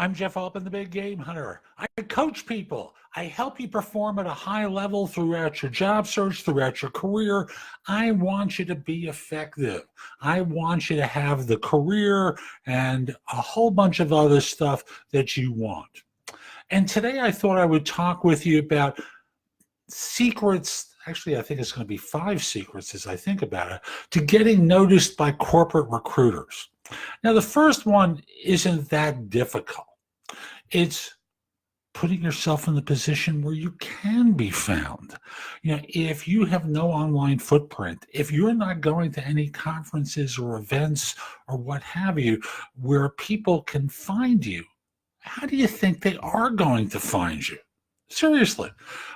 I'm Jeff Altman, the Big Game Hunter. I coach people. I help you perform at a high level throughout your job search, throughout your career. I want you to be effective. I want you to have the career and a whole bunch of other stuff that you want. And today I thought I would talk with you about secrets. Actually, I think it's going to be 5 secrets as I think about it, to getting noticed by corporate recruiters. Now, the first one isn't that difficult. It's putting yourself in the position where you can be found. If you have no online footprint, if you're not going to any conferences or events or what have you, where people can find you, how do you think they are going to find you? Seriously,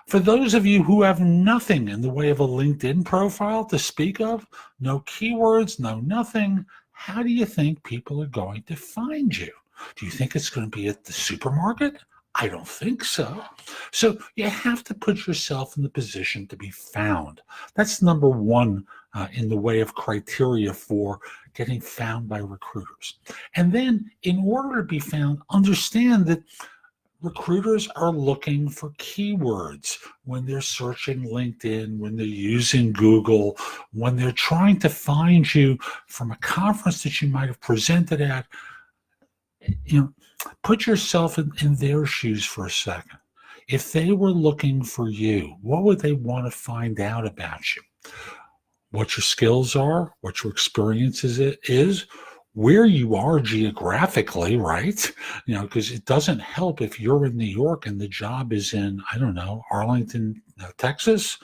for those of you who have nothing in the way of a LinkedIn profile to speak of, no keywords, no nothing, how do you think people are going to find you? Do you think it's going to be at the supermarket? I don't think so. So you have to put yourself in the position to be found. That's number one in the way of criteria for getting found by recruiters. And then in order to be found, understand that recruiters are looking for keywords when they're searching LinkedIn, when they're using Google, when they're trying to find you from a conference that you might have presented at. Put yourself in their shoes for a second. If they were looking for you, what would they want to find out about you? What your skills are, what your experience is, where you are geographically, right? Because it doesn't help if you're in New York and the job is in, I don't know, Arlington, Texas.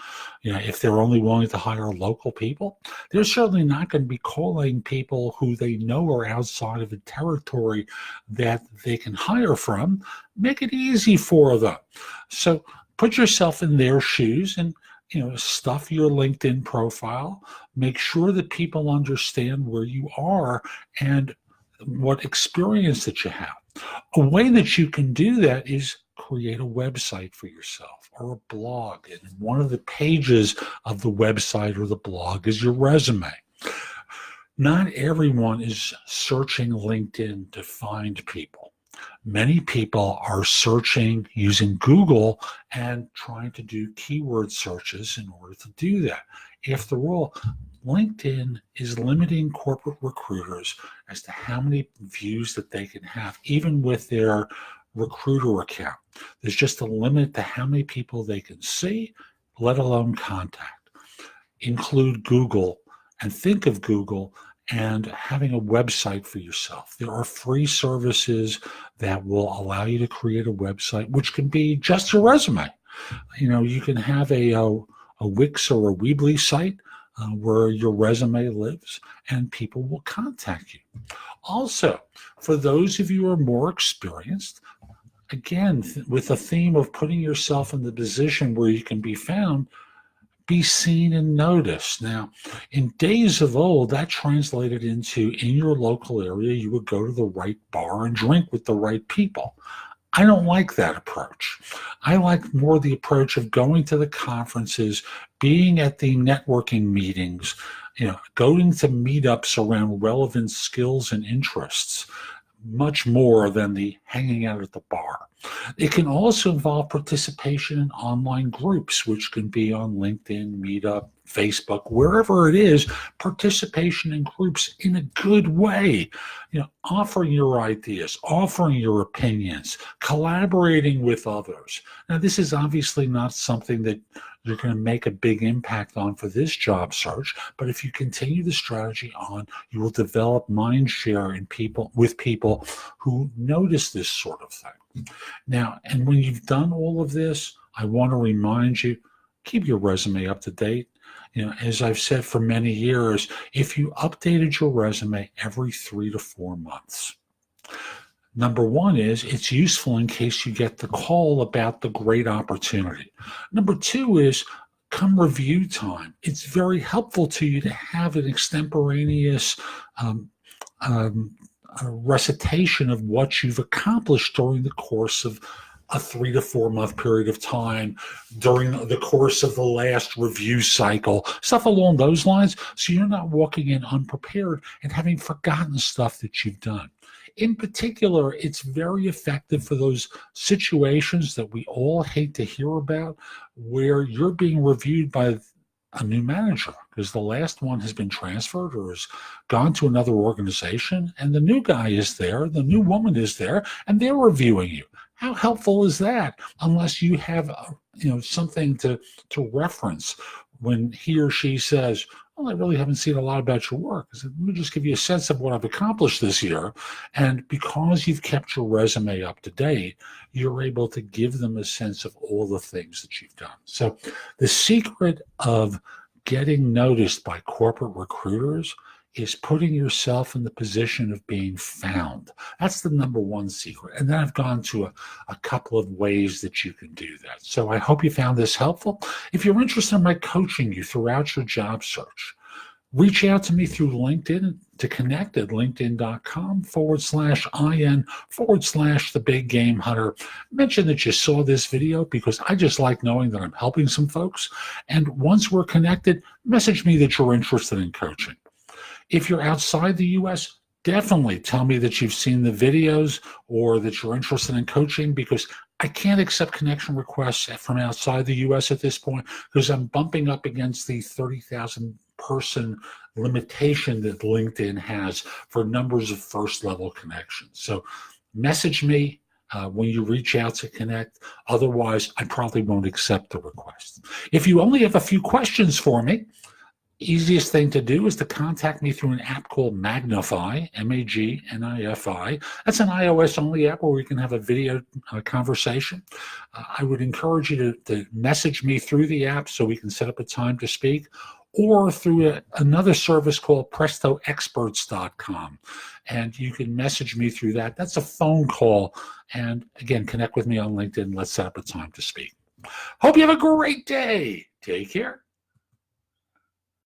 If they're only willing to hire local people, they're certainly not going to be calling people who they know are outside of the territory that they can hire from. Make it easy for them. So put yourself in their shoes and stuff your LinkedIn profile. Make sure that people understand where you are and what experience that you have. A way that you can do that is create a website for yourself or a blog. And one of the pages of the website or the blog is your resume. Not everyone is searching LinkedIn to find people. Many people are searching using Google and trying to do keyword searches in order to do that. After all, LinkedIn is limiting corporate recruiters as to how many views that they can have, even with their recruiter account. There's just a limit to how many people they can see, let alone contact. Include Google and think of Google and having a website for yourself. There are free services that will allow you to create a website, which can be just your resume. You can have a Wix or a Weebly site where your resume lives, and people will contact you. Also, for those of you who are more experienced, again, with the theme of putting yourself in the position where you can be found, be seen and noticed. Now, in days of old, that translated into, in your local area, you would go to the right bar and drink with the right people. I don't like that approach. I like more the approach of going to the conferences, being at the networking meetings, going to meetups around relevant skills and interests, much more than the hanging out at the bar. It can also involve participation in online groups, which can be on LinkedIn, Meetup, Facebook, wherever it is, participation in groups in a good way, offering your ideas, offering your opinions, collaborating with others. Now, this is obviously not something that you're going to make a big impact on for this job search, but if you continue the strategy on, you will develop mind share with people who notice this sort of thing. Now, and when you've done all of this, I want to remind you, keep your resume up to date. As I've said for many years, if you updated your resume every 3 to 4 months, number one is it's useful in case you get the call about the great opportunity. Number two is come review time. It's very helpful to you to have an extemporaneous recitation of what you've accomplished during the course of a 3 to 4 month period of time, during the course of the last review cycle, stuff along those lines, so you're not walking in unprepared and having forgotten stuff that you've done. In particular, it's very effective for those situations that we all hate to hear about, where you're being reviewed by a new manager because the last one has been transferred or has gone to another organization, and the new guy is there, the new woman is there, and they're reviewing you. How helpful is that? Unless you have something to reference when he or she says, well, I really haven't seen a lot about your work. I said, let me just give you a sense of what I've accomplished this year. And because you've kept your resume up to date, you're able to give them a sense of all the things that you've done. So the secret of getting noticed by corporate recruiters is putting yourself in the position of being found. That's the number one secret. And then I've gone to a couple of ways that you can do that. So I hope you found this helpful. If you're interested in my coaching you throughout your job search, reach out to me through LinkedIn to connect at linkedin.com/IN/the Big Game Hunter. Mention that you saw this video because I just like knowing that I'm helping some folks. And once we're connected, message me that you're interested in coaching. If you're outside the U.S., definitely tell me that you've seen the videos or that you're interested in coaching, because I can't accept connection requests from outside the U.S. at this point because I'm bumping up against the 30,000 person limitation that LinkedIn has for numbers of first level connections. So message me when you reach out to connect. Otherwise, I probably won't accept the request. If you only have a few questions for me, easiest thing to do is to contact me through an app called Magnify, Magnifi. That's an iOS-only app where we can have a video conversation. I would encourage you to message me through the app so we can set up a time to speak, or through another service called PrestoExperts.com. And you can message me through that. That's a phone call. And again, connect with me on LinkedIn. Let's set up a time to speak. Hope you have a great day. Take care.